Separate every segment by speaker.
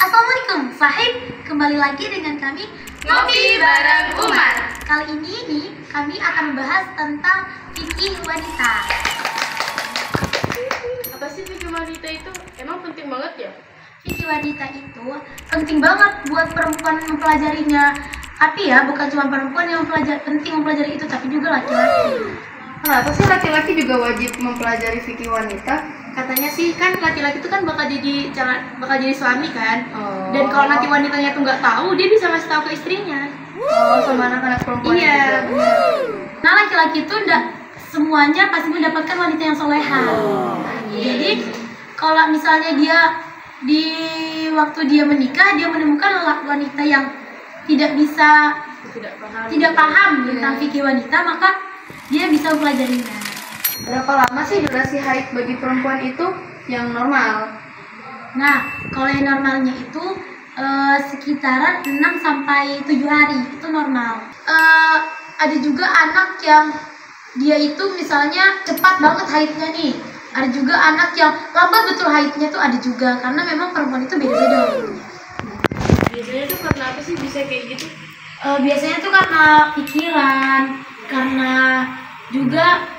Speaker 1: Assalamualaikum Sahib, kembali lagi dengan kami
Speaker 2: Ngopi bareng Umar.
Speaker 1: Kali ini nih, kami akan membahas tentang fikih wanita.
Speaker 2: Apa sih fikih wanita itu? Emang penting banget ya?
Speaker 1: Fikih wanita itu penting banget buat perempuan mempelajarinya. Tapi ya, bukan cuma perempuan yang penting mempelajari itu, tapi juga laki-laki.
Speaker 2: Kenapa sih laki-laki juga wajib mempelajari fikih wanita?
Speaker 1: Katanya sih kan laki-laki itu kan bakal jadi suami kan.
Speaker 2: Oh.
Speaker 1: Dan kalau nanti wanitanya tuh nggak tahu, dia bisa ngasih tahu ke istrinya.
Speaker 2: Oh, sama anak-anak perempuan
Speaker 1: Iya.
Speaker 2: juga.
Speaker 1: Nah, laki-laki itu semuanya pasti mendapatkan wanita yang soleha. Jadi kalau misalnya dia di waktu dia menikah, dia menemukan wanita yang tidak paham tentang fikih wanita, maka dia bisa mempelajarinya.
Speaker 2: Berapa lama sih durasi haid bagi perempuan itu yang normal?
Speaker 1: Nah, kalau yang normalnya itu sekitaran 6 sampai 7 hari, itu normal. Ada juga anak yang dia itu misalnya cepat banget haidnya nih. Ada juga anak yang lambat betul haidnya tuh ada juga, karena memang perempuan itu beda-beda.
Speaker 2: Biasanya tuh karena apa sih bisa kayak gitu?
Speaker 1: Biasanya tuh karena pikiran, karena juga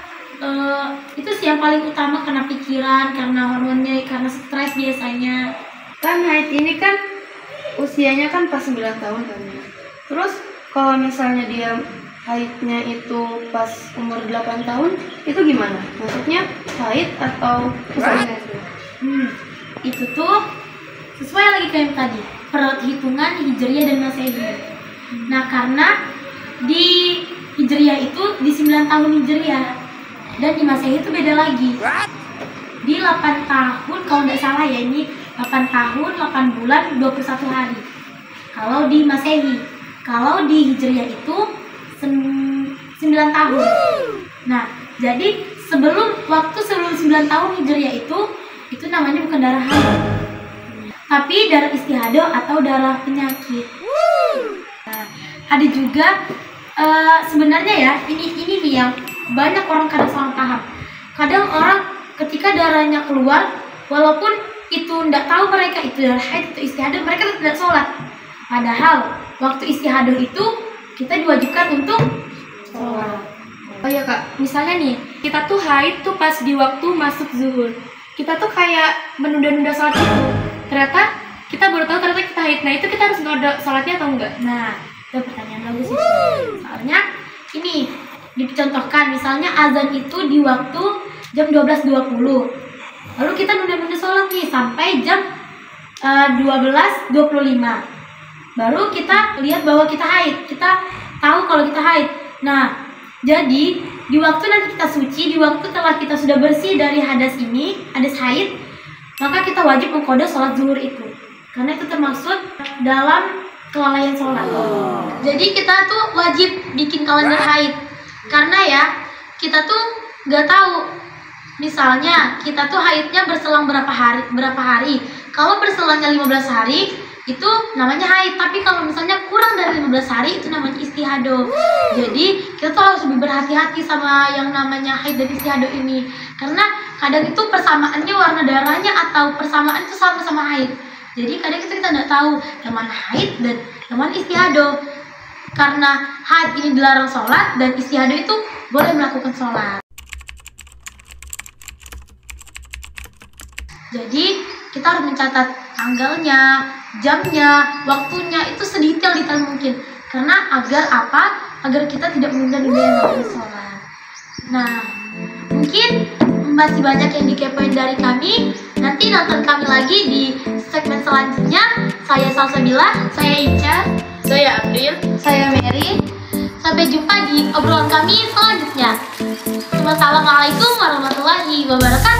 Speaker 1: itu sih yang paling utama, karena pikiran, karena hormonnya, karena stres biasanya.
Speaker 2: Kan haid ini kan usianya kan pas 9 tahun kan ya. Terus kalau misalnya dia haidnya itu pas umur 8 tahun, itu gimana? Maksudnya haid atau usianya itu?
Speaker 1: Itu tuh sesuai lagi kayak yang tadi, perhitungan Hijriyah dan Masehi. Nah, karena di Hijriyah itu di 9 tahun Hijriyah, dan di Masehi itu beda lagi. Di 8 tahun, kalau nggak salah ya, ini 8 tahun, 8 bulan, 21 hari. Kalau di Masehi, kalau di Hijriyah itu 9 tahun. Nah, jadi sebelum 9 tahun Hijriyah itu namanya bukan darah haid, tapi darah istihadah atau darah penyakit. Nah, ada juga sebenarnya ya, ini nih yang banyak orang kadang salah paham. Kadang orang ketika darahnya keluar, walaupun itu nggak tahu mereka itu darah haid atau istihadah, mereka tidak sholat. Padahal waktu istihadah itu kita diwajibkan untuk sholat.
Speaker 2: Oh iya Kak, misalnya nih, kita tuh haid tuh pas di waktu masuk zuhur. Kita tuh kayak menunda-nunda sholat itu. Ternyata kita baru tahu ternyata kita haid. Nah, itu kita harus nunda sholatnya atau enggak?
Speaker 1: Nah, itu pertanyaan bagus sih. Soalnya ini dicontohkan, misalnya azan itu di waktu jam 12.20. Lalu kita nunda-nunda sholat nih sampai jam 12.25. Baru kita lihat bahwa kita haid, kita tahu kalau kita haid. Nah, jadi di waktu nanti kita suci, di waktu setelah kita sudah bersih dari hadas haid, maka kita wajib mengqadha sholat zuhur itu, karena itu termasuk dalam kelalaian sholat. Jadi kita tuh wajib bikin kalender haid, karena ya kita tuh nggak tahu. Misalnya kita tuh haidnya berselang berapa hari. Kalau berselangnya 15 hari itu namanya haid, tapi kalau misalnya kurang dari 15 hari itu namanya istihadah. Jadi kita tuh harus lebih berhati-hati sama yang namanya haid dan istihadah ini, karena kadang itu persamaannya warna darahnya atau persamaan itu sama-sama haid. Jadi kadang itu kita nggak tahu yang mana haid dan yang mana istihadah. Karena haid ini dilarang sholat dan istihadah itu boleh melakukan sholat. Jadi kita harus mencatat tanggalnya, jamnya, waktunya itu sedetail mungkin. Karena agar apa? Agar kita tidak menunda-nunda yang namanya sholat. Nah, mungkin masih banyak yang dikepoin dari kami. Nanti nonton kami lagi di segmen selanjutnya. Saya Salsabila, saya Ica,
Speaker 2: Saya April,
Speaker 1: saya Mary. Sampai jumpa di obrolan kami selanjutnya. Wassalamualaikum warahmatullahi wabarakatuh.